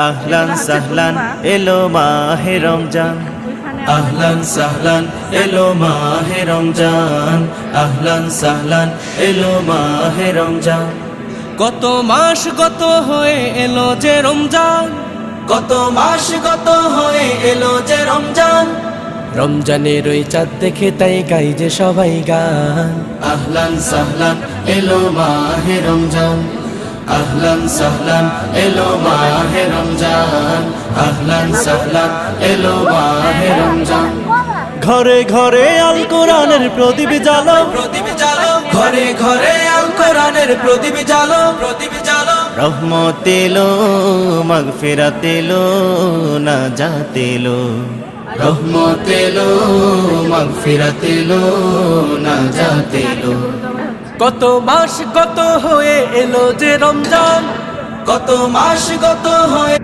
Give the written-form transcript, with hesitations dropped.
আহলান সাহলান এলো মাহে রমজান, আহলান সাহলান এলো মাহে রমজান, আহলান সাহলান এলো মাহে রমজান। কত মাস গত হয়ে এলো যে রমজান, কত মাস গত হয়ে এলো যে রমজান, রমজানের ওই চাঁদ দেখে তাই গাই যে সবাই গান। আহলান সাহলান এলো মাহে রমজান, আহলান সাহলান এলো মাহে রমজান, আহলান সাহলান এলো মাহে রমজান। ঘরে ঘরে আল কোরআনের প্রদীপ জ্বালো, প্রদীপ জ্বালো, ঘরে ঘরে আল কোরআনের প্রদীপ জ্বালো, প্রদীপ জ্বালো। রহমত এলো, মাগফিরাত এলো, নাজাত এলো, রহমত এলো, মাগফিরাত এলো, নাজাত এলো। কত মাস গত হয়ে এলো যে রমজান, কত মাস গত হয়ে